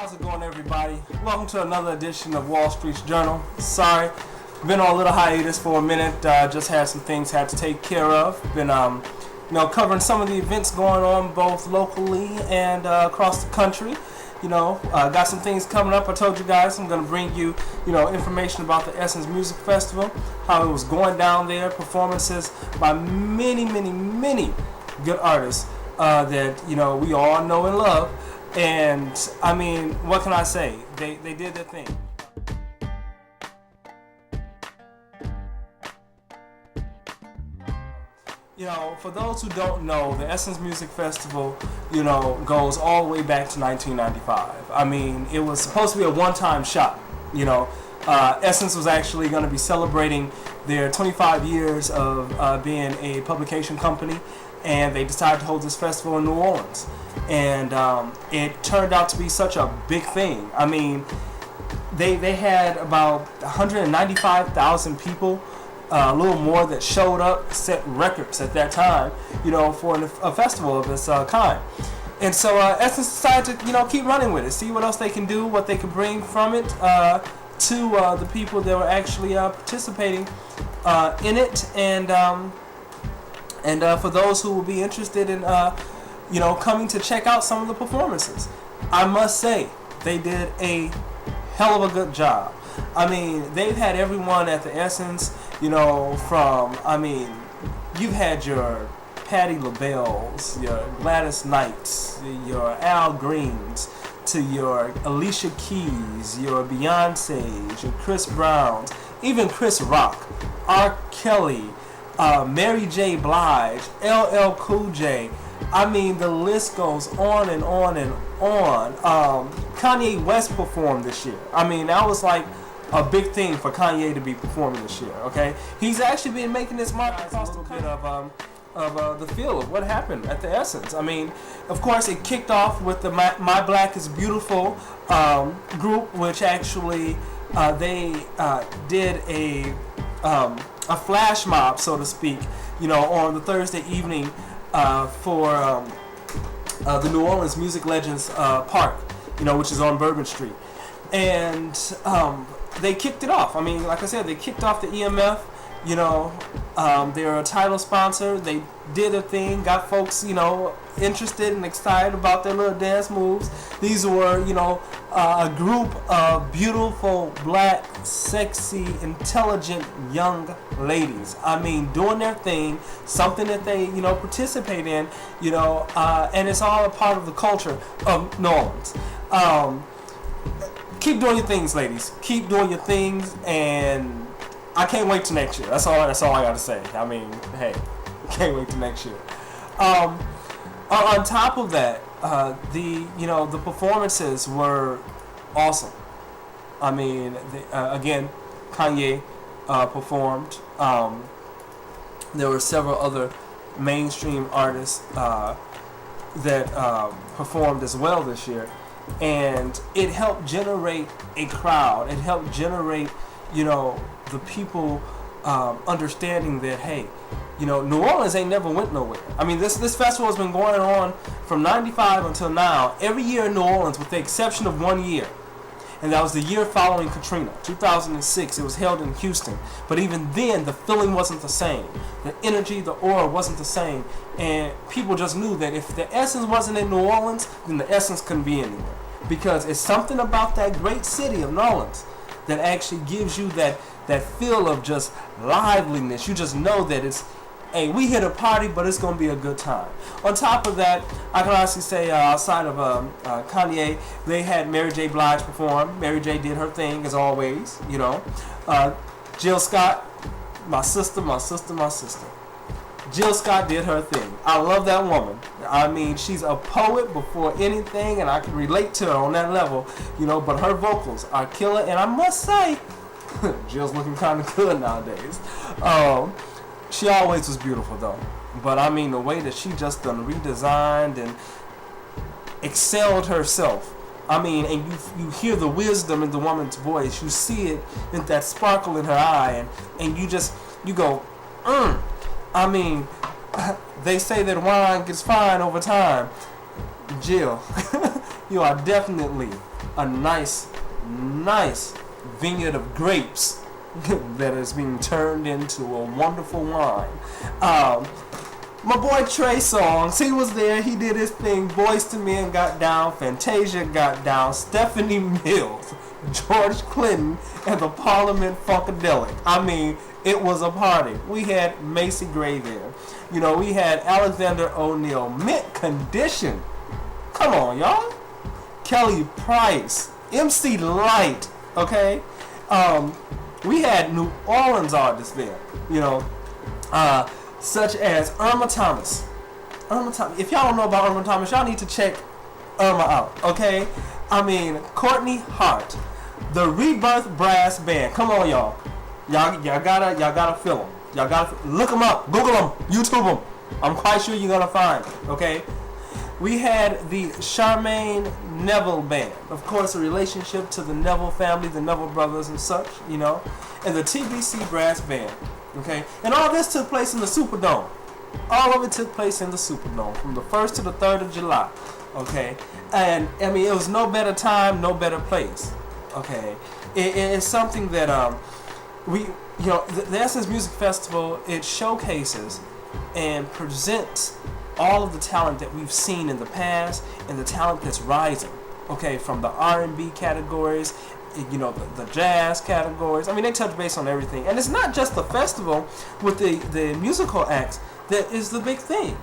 How's it going, everybody? Welcome to another edition of Wall Street's Journal. Sorry, been on a little hiatus for a minute. Just had some things had to take care of. Been covering some of the events going on both locally and across the country. Got some things coming up. I told you guys I'm going to bring you, information about the Essence Music Festival, how it was going down there, performances by many, many, many good artists that, we all know and love. And, what can I say? They did their thing. For those who don't know, the Essence Music Festival, goes all the way back to 1995. It was supposed to be a one-time shot. Essence was actually going to be celebrating their 25 years of being a publication company, and they decided to hold this festival in New Orleans. And it turned out to be such a big thing. They had about 195,000 people, a little more, that showed up, set records at that time, for a festival of this kind. And so Essence decided to, keep running with it, see what else they can do, what they can bring from it to the people that were actually participating in it, and for those who will be interested in, coming to check out some of the performances. I must say, they did a hell of a good job. They've had everyone at the Essence, you've had your Patti LaBelle's, your Gladys Knights, your Al Greens, to your Alicia Keys, your Beyonce's, your Chris Browns, even Chris Rock, R. Kelly, Mary J. Blige, LL Cool J. The list goes on and on and on. Kanye West performed this year. That was like a big thing for Kanye to be performing this year, okay? He's actually been making this mark across a little bit of the feel of what happened at the Essence. Of course, it kicked off with the My Black is Beautiful group, which actually they did a flash mob, so to speak, on the Thursday evening for the New Orleans Music Legends Park, which is on Bourbon Street. And they kicked it off. Like I said, they kicked off the EMF. They're a title sponsor. They did a thing, got folks, interested and excited about their little dance moves. These were, a group of beautiful, black, sexy, intelligent young ladies. Doing their thing, something that they, participate in, and it's all a part of the culture of New Orleans. Keep doing your things, ladies. Keep doing your things, and I can't wait till next year. That's all I gotta say. Hey, can't wait till next year. On top of that, the performances were awesome. Again, Kanye performed. There were several other mainstream artists that performed as well this year, and it helped generate a crowd. It helped generate, the people understanding that, hey, New Orleans ain't never went nowhere. This festival has been going on from 95 until now, every year in New Orleans, with the exception of 1 year. And that was the year following Katrina, 2006. It was held in Houston. But even then, the feeling wasn't the same. The energy, the aura wasn't the same. And people just knew that if the Essence wasn't in New Orleans, then the Essence couldn't be anywhere. Because it's something about that great city of New Orleans that actually gives you that feel of just liveliness. You just know that it's, hey, we hit a party, but it's going to be a good time. On top of that, I can honestly say, outside of Kanye, they had Mary J. Blige perform. Mary J. did her thing, as always, Jill Scott, my sister. Jill Scott did her thing. I love that woman. She's a poet before anything, and I can relate to her on that level, but her vocals are killer, and I must say, Jill's looking kind of good nowadays. She always was beautiful, though. But the way that she just done redesigned and excelled herself. And you hear the wisdom in the woman's voice. You see it in that sparkle in her eye, and you go, they say that wine gets fine over time. Jill, you are definitely a nice vineyard of grapes that is being turned into a wonderful wine. My boy Trey Songz, he was there, he did his thing. Boyz II Men got down, Fantasia got down, Stephanie Mills, George Clinton, and the Parliament Funkadelic. I mean, it was a party. We had Macy Gray there. You know, we had Alexander O'Neal, mint condition. Come on, y'all. Kelly Price, MC Lyte, okay? We had New Orleans artists there, you know, such as Irma Thomas. If y'all don't know about Irma Thomas, y'all need to check Irma out, okay? I mean, Courtney Hart, the Rebirth Brass Band. Come on, y'all. Y'all gotta feel them. Y'all gotta look them up, Google them, YouTube them. I'm quite sure you're gonna find them, okay? We had the Charmaine Neville Band, of course, a relationship to the Neville family, the Neville brothers and such, you know, and the TBC Brass Band, okay? And all this took place in the Superdome. All of it took place in the Superdome from the 1st to the 3rd of July, okay? And, I mean, it was no better time, no better place, okay? It's something that, you know, the Essence Music Festival, it showcases and presents all of the talent that we've seen in the past and the talent that's rising, okay, from the R&B categories, you know, the jazz categories. I mean, they touch base on everything. And it's not just the festival with the musical acts that is the big thing.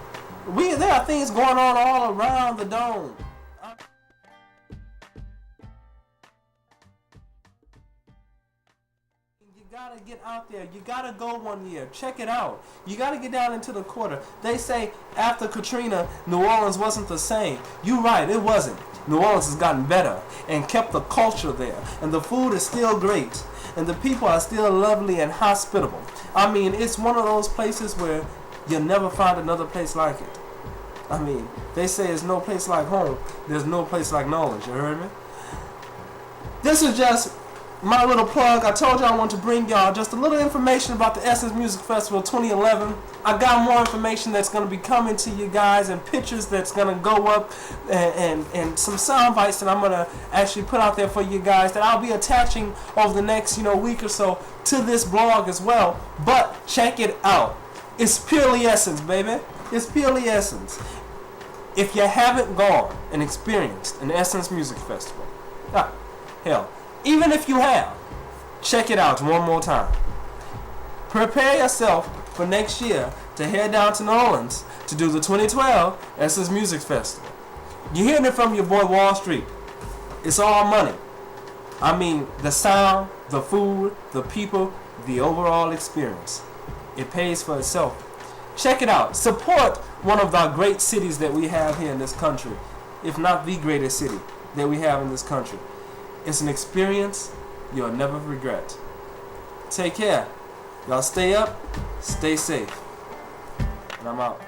There are things going on all around the dome. You gotta get out there. You gotta go one year. Check it out. You gotta get down into the quarter. They say after Katrina, New Orleans wasn't the same. You're right, it wasn't. New Orleans has gotten better and kept the culture there. And the food is still great. And the people are still lovely and hospitable. I mean, it's one of those places where you'll never find another place like it. I mean, they say there's no place like home. There's no place like knowledge. You heard me? This is just my little plug. I told y'all I want to bring y'all just a little information about the Essence Music Festival 2011. I got more information that's going to be coming to you guys and pictures that's going to go up and some sound bites that I'm going to actually put out there for you guys that I'll be attaching over the next, you know, week or so to this blog as well. But check it out. It's purely Essence, baby. It's purely Essence. If you haven't gone and experienced an Essence Music Festival, hell, even if you have, check it out one more time. Prepare yourself for next year to head down to New Orleans to do the 2012 Essence Music Festival. You're hearing it from your boy Wall Street. It's all money. I mean, the sound, the food, the people, the overall experience. It pays for itself. Check it out. Support one of our great cities that we have here in this country, if not the greatest city that we have in this country. It's an experience you'll never regret. Take care. Y'all stay up, stay safe. And I'm out.